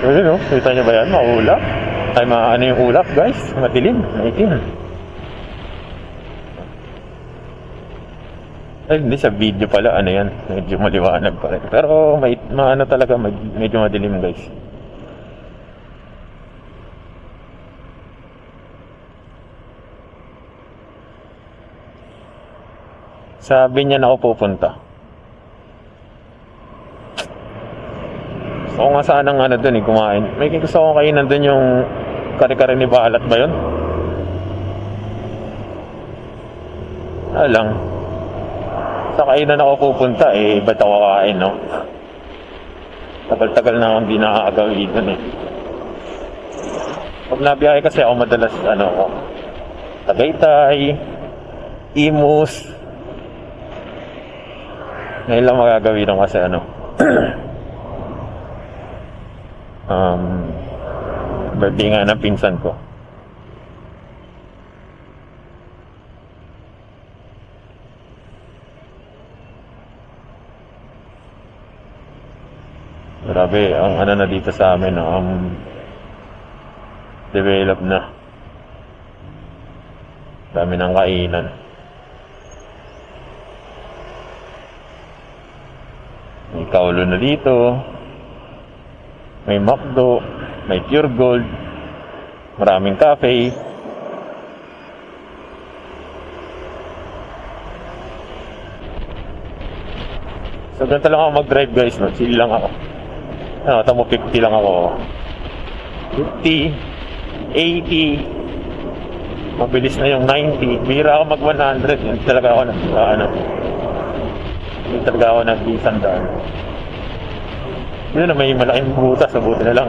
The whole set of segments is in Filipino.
Ayun, oh. Kita nyo ba yan? Maulap. Ay, ano yung ulap, guys? Madilim. Maitim. Ay, hindi. Sa video pala, ano yan? Medyo maliwanag pa rin. Pero, ano talaga, medyo madilim, guys. Sabi niya na ako pupunta. Gusto ko nga sanang dun kumain. May gusto ko kainan dun yung kare-kare ni Balat ba yun? Alang. Sa kainan ako pupunta ba't ako kakain, no? Tagal-tagal na akong di nakakagawi dun Pag nabiyahe kasi ako madalas, Tagaytay, Imus. Ngayon lang magagawin lang kasi birthday nga ng pinsan ko. Grabe, ang na dito sa amin, develop na. Dami ng kainan. May Kaulo na dito. May McDo. May Pure Gold. Maraming cafe. So ganito lang ako mag-drive, guys, no? Chill lang ako. Tamo 50 lang ako. 50, 80. Mabilis na yung 90. Bihira ako mag 100. Hindi talaga ako Hindi talaga ako nag-isandaan. Yun na, may malaking butas. Buti na lang.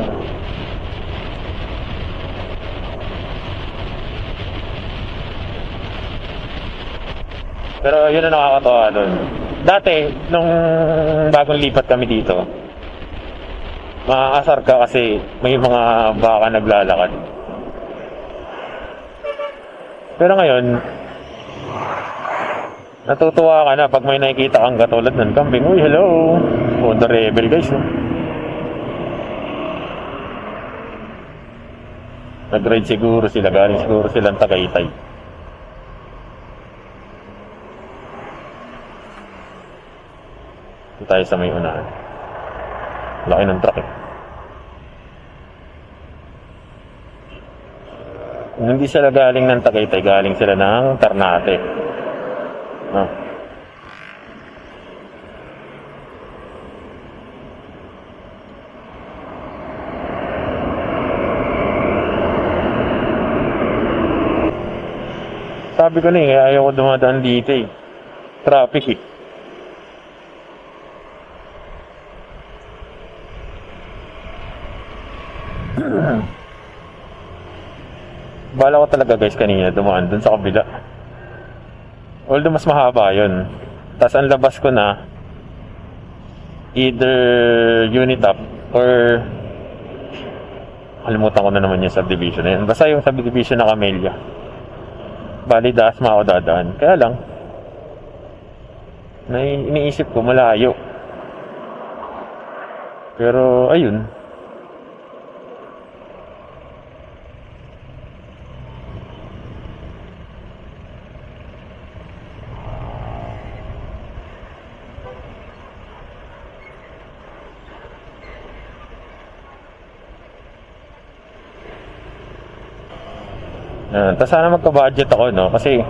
Pero yun na nakakatawa doon. Dati, nung bagong lipat kami dito, maaasar ka kasi may mga baka naglalakad. Pero ngayon, natutuwa ka na pag may nakikita kang katulad ng kambing. Uy, hello! Honda Rebel, guys, no? Nag-ride siguro sila, galing siguro silang Tagaytay. Ito tayo sa may unahan. Laki ng truck, Kung hindi sila galing ng Tagaytay, galing sila ng Ternate. No? Sabi ko na ayaw ko dumadaan dito Traffic Bala ko talaga, guys, kanina dumaan dun sa kabila. Although mas mahaba yun. Tapos ang labas ko na either Unitap or kalimutan ko na naman yung subdivision na yun. Basta yung subdivision na Camellia. Bali, Dasma ako dadaan. Kaya lang, iniisip ko malayo. Pero ayun, tapos sana magka-budget ako, no? Kasi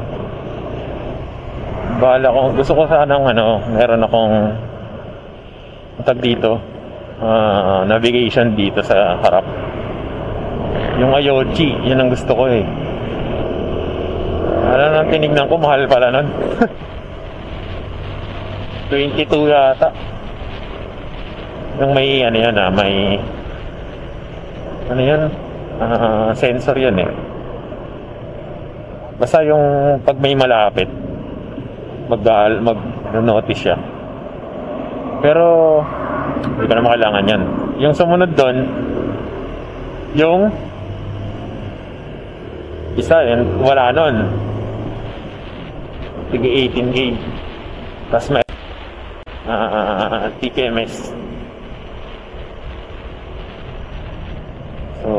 bahala ko, gusto ko sanang meron akong tag dito, navigation dito sa harap. Yung Ayochi, yun ang gusto ko nang tinignan ko, mahal pala nun. 22 yata. Yung may may sensor yan Basta yung pag may malapit, mag-notice siya. Pero hindi ko na makailangan yan. Yung sumunod doon, yung isa wala nun. Tige 18K. Tapos may TKMS. So,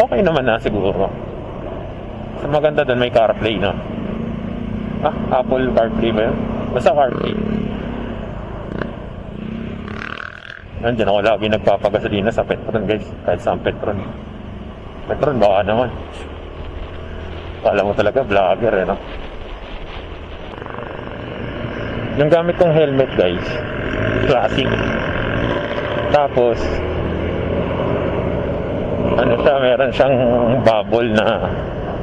okay naman na siguro. So, maganda doon may CarPlay, no? Apple CarPlay ba yun? Basta CarPlay. Nandiyan ako lagi nagpapagasolina sa Petron, guys. Kahit saan Petron. Petron, baka naman. Kala mo talaga, vlogger, eh, no? Yung gamit kong helmet, guys, classic. Tapos, ano siya, meron siyang bubble na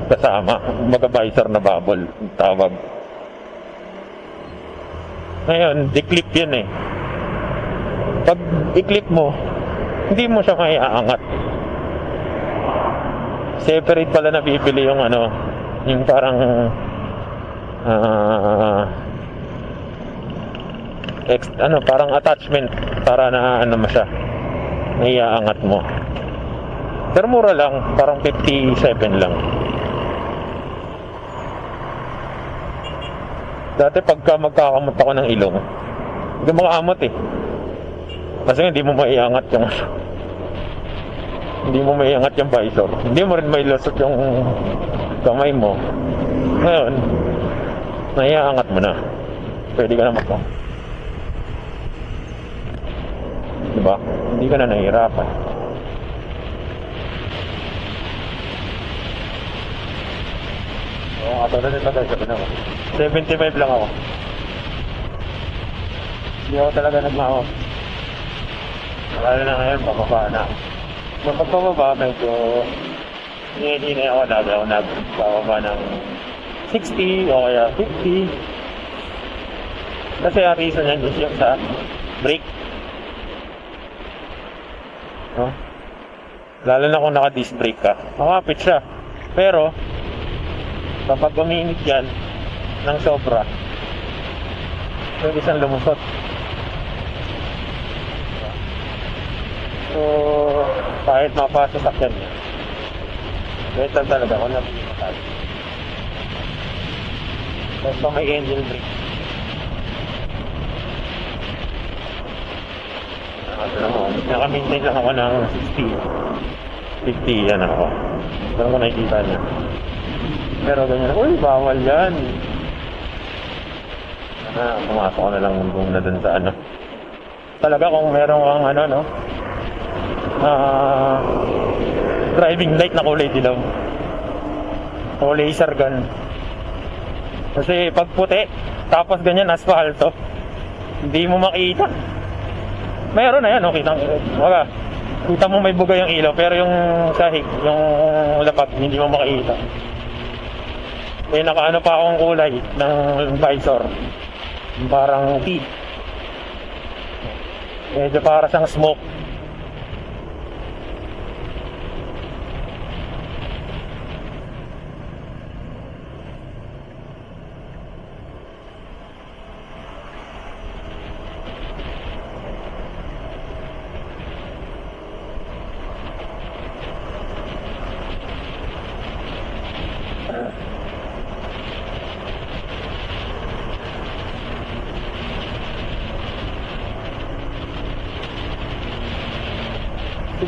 kasama. Mag-visor na bubble, tawag. Ngayon, di-clip yun eh. Pag i-clip mo, hindi mo siya maiaangat. Separate pala na bibili yung ano, yung parang parang attachment para na ano mo siya, maiaangat mo. Pero mura lang, parang 57 lang. Dati pagka magkakamot ako ng ilong, hindi makakamot eh. Kasi hindi mo maiangat yung hindi mo maiangat yung visor. Hindi mo rin mailusot yung kamay mo. Ngayon, naiangat mo na. Pwede ka na magpo. Diba? Hindi ka na nahihirapan. Oo, katulad nito guys, sabi na ako. 75 lang ako. Hindi ako talaga nagmahok. Lalo na ngayon, bababa na. Kapag pababa, medyo hindi ako nagbababa ng 60 o kaya 50. Kasi ang reason yan is yung sa brake. No? Lalo na kung naka-disc brake ka, makapit siya. Pero kapag uminit yan ng sobra, pwede siyang lumusot. So, kahit mapasa sa sakyan niya, wait lang talaga kung napinimatali. Basta may engine brake. Naka-maintain lang ako ng 60. 50 yan ako. Pero ko nakikita niya. Pero ganyan, uy, bawal yan. Pumasok ko na lang na dun sa ano. Talaga kung meron kang ano, no? Driving light na kulay dilaw o laser gun. Kasi pag puti tapos ganyan asfalto, hindi mo makita. Meron na yan, no? Kita mo may buga yung ilaw, pero yung sahig, yung lapag, hindi mo makita. Nakaano pa akong kulay ng visor, parang T, medyo para siyang smoke.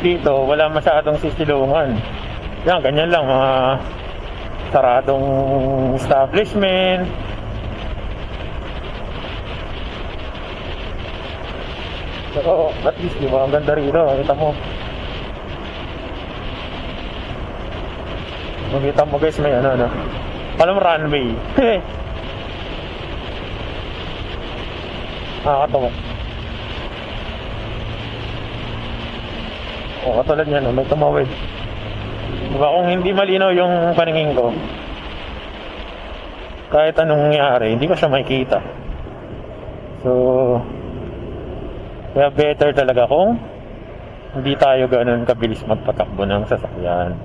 Dito wala masyadong sisilungan. Yan, ganyan lang, mga saradong establishment. Pero at least diba, ang ganda rito, makita mo. Makita mo guys, may ano alam, runway. Nakakatawa. O, katulad niya, no? May tumawid. Diba, kung hindi malinaw yung paningin ko, kahit anong nangyari, hindi ko siya makikita. So, kaya better talaga kung hindi tayo ganun kabilis magpatakbo ng sasakyan.